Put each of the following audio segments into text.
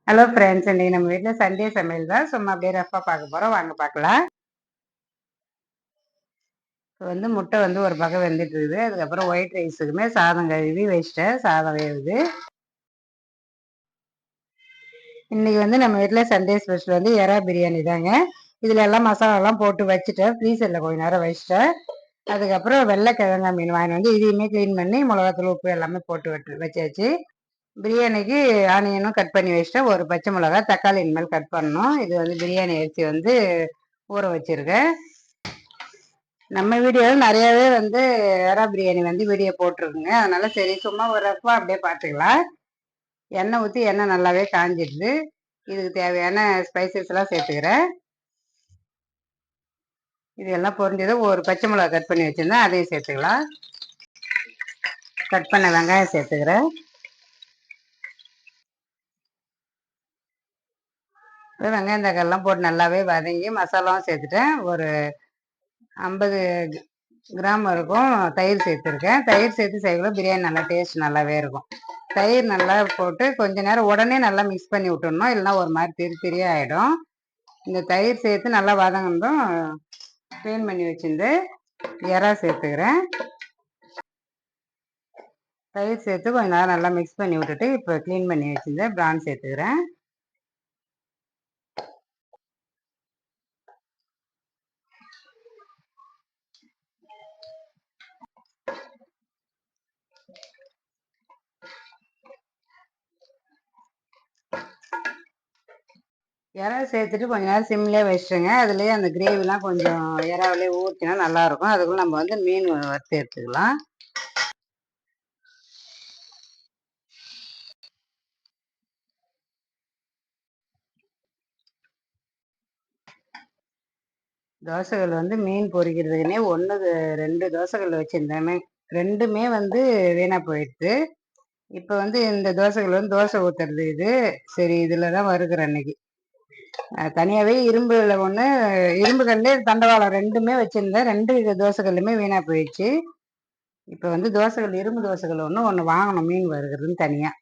Hello friends, இன்னைக்கு நம்ம வீட்டில் சண்டே சமையல் தான். சும்மா அப்படியே ரஃபாக பார்க்க போகிறோம், வாங்க பார்க்கலாம். இப்போ வந்து முட்டை வந்து ஒரு பக்கம் வெந்துட்டு இருக்குது. அதுக்கப்புறம் ஒயிட் ரைஸுக்குமே சாதம் கழுவி வச்சிட்டேன், சாதம் வேகுது. இன்னைக்கு வந்து நம்ம வீட்டில் சண்டே ஸ்பெஷல் வந்து எறா பிரியாணி தாங்க. இதில் எல்லாம் மசாலாலாம் போட்டு வச்சுட்டேன், ஃப்ரீசரில் கொஞ்ச நேரம் வச்சிட்டேன். அதுக்கப்புறம் வெள்ளைக்கிழங்கா மீன் வாங்கி வந்து இதையுமே க்ளீன் பண்ணி மிளகாத்தூள் உப்பு எல்லாமே போட்டு வச்சாச்சு. பிரியாணிக்கு ஆனியனும் கட் பண்ணி வச்சுட்டேன், ஒரு பச்சை மிளகா, தக்காளி இனிமேல் கட் பண்ணணும். இது வந்து பிரியாணி அரிசி வந்து ஊற வச்சிருக்கேன். நம்ம வீடியோவில் நிறையாவே வந்து எறா பிரியாணி வந்து வீடியோ போட்டிருக்குங்க. அதனால சரி சும்மா ஒரு ரஃபா அப்படியே பார்த்துக்கலாம். எண்ணெய் ஊற்றி எண்ணெய் நல்லாவே காஞ்சிடுது. இதுக்கு தேவையான ஸ்பைசஸ் எல்லாம் சேர்த்துக்கிறேன். இது எல்லாம் பொரிஞ்சதும் ஒரு பச்சை மிளகா கட் பண்ணி வச்சிருந்தேன், அதையும் சேர்த்துக்கலாம். கட் பண்ண வெங்காயம் சேர்த்துக்கிறேன். வெங்காயம் தக்காளிலாம் போட்டு நல்லாவே வதங்கி மசாலாவும் சேர்த்துட்டேன். ஒரு 50 கிராம் இருக்கும் தயிர் சேர்த்துருக்கேன். தயிர் சேர்த்து செய்யலாம், பிரியாணி நல்லா டேஸ்ட் நல்லாவே இருக்கும். தயிர் நல்லா போட்டு கொஞ்ச நேரம் உடனே நல்லா மிக்ஸ் பண்ணி விட்டுடணும், இல்லைன்னா ஒரு மாதிரி திரியாக ஆகிடும். இந்த தயிர் சேர்த்து நல்லா வதங்கணும். க்ளீன் பண்ணி வச்சிருந்து எறா சேர்த்துக்கிறேன். தயிர் சேர்த்து கொஞ்ச நேரம் நல்லா மிக்ஸ் பண்ணி விட்டுட்டு இப்போ க்ளீன் பண்ணி வச்சிருந்தேன் ப்ரான் சேர்த்துக்கிறேன். இறா சேர்த்துட்டு கொஞ்ச நேரம் சிம்லேயே வச்சுட்டுங்க. அதுலேயே அந்த கிரேவிலாம் கொஞ்சம் இறாவிலே ஊற்றினா நல்லாயிருக்கும். அதுக்குள்ள நம்ம வந்து மீன் வறுத்து எடுத்துக்கலாம். தோசைகள் வந்து மீன் பொரிக்கிறதுக்குன்னே 2 தோசைகள் வச்சுருந்தேன். ரெண்டுமே வந்து வீணாக போயிடுது. இப்போ வந்து இந்த தோசைகள் வந்து தோசை ஊற்றுறது இது சரி, இதில் தான் வறுக்கிறேன் அன்னைக்கு. தனியாகவே இரும்புல ஒன்று, இரும்பு கல் தண்டவாளம் ரெண்டுமே வச்சுருந்தேன். 2 தோசைகளுமே வீணாக போயிடுச்சு. இப்போ வந்து தோசைகள் இரும்பு தோசைகள் ஒன்று வாங்கணும் மீன் வறுக்கிறதுன்னு தனியாக.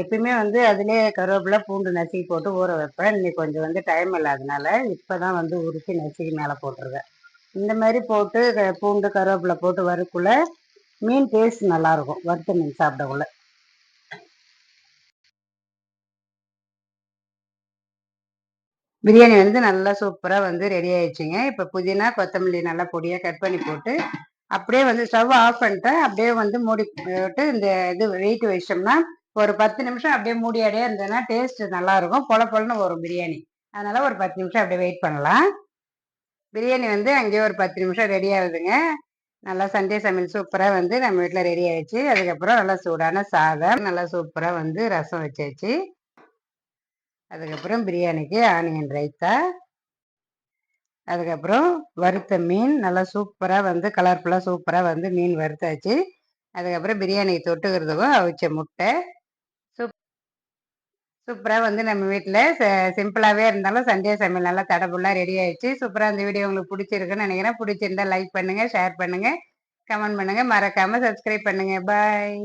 எப்பயுமே வந்து அதுலேயே கருவேப்பிலை பூண்டு நசுக்கி போட்டு ஊற வைப்பேன். இன்னைக்கு கொஞ்சம் வந்து டைம் இல்லாதனால இப்போ தான் வந்து உரிச்சு நசுக்கி மேலே போட்டுருவேன். இந்த மாதிரி போட்டு பூண்டு கருவேப்பிலை போட்டு வறுக்குள்ள மீன் டேஸ்ட் நல்லாயிருக்கும், வறுத்த மீன் சாப்பிடக்குள்ள. பிரியாணி வந்து நல்லா சூப்பராக வந்து ரெடி ஆயிடுச்சுங்க. இப்போ புதினா கொத்தமல்லி நல்லா பொடியாக கட் பண்ணி போட்டு அப்படியே வந்து ஸ்டவ் ஆஃப் பண்ணிட்டேன். அப்படியே வந்து மூடி போட்டு இந்த இது வெயிட் வச்சிட்டோம்னா ஒரு 10 நிமிஷம் அப்படியே மூடியாடியே இருந்ததுன்னா டேஸ்ட் நல்லா இருக்கும், பொல பொலன்னு வரும் பிரியாணி. அதனால ஒரு 10 நிமிஷம் அப்படியே வெயிட் பண்ணலாம். பிரியாணி வந்து அங்கேயே ஒரு 10 நிமிஷம் ரெடி ஆகுதுங்க. நல்லா சண்டே சமையல் சூப்பராக வந்து நம்ம வீட்டில் ரெடி ஆயிடுச்சு. அதுக்கப்புறம் நல்லா சூடான சாதம், நல்லா சூப்பராக வந்து ரசம் வச்சாச்சு. அதுக்கப்புறம் பிரியாணிக்கு ஆனியன் ரைத்தா, அதுக்கப்புறம் வறுத்த மீன் நல்லா சூப்பராக வந்து கலர்ஃபுல்லாக சூப்பராக வந்து மீன் வறுத்தாச்சு. அதுக்கப்புறம் பிரியாணிக்கு தொட்டுக்கிறதுக்கும் அவிச்ச முட்டை. சூப்பராக வந்து நம்ம வீட்டில் சிம்பிளாகவே இருந்தாலும் சண்டே சமையல் நல்லா தடபுல்லாக ரெடி ஆயிடுச்சு. சூப்பராக இந்த வீடியோ உங்களுக்கு பிடிச்சிருக்குன்னு நினைக்கிறேன். பிடிச்சிருந்தா லைக் பண்ணுங்கள், ஷேர் பண்ணுங்கள், கமெண்ட் பண்ணுங்கள், மறக்காமல் சப்ஸ்கிரைப் பண்ணுங்கள். பாய்.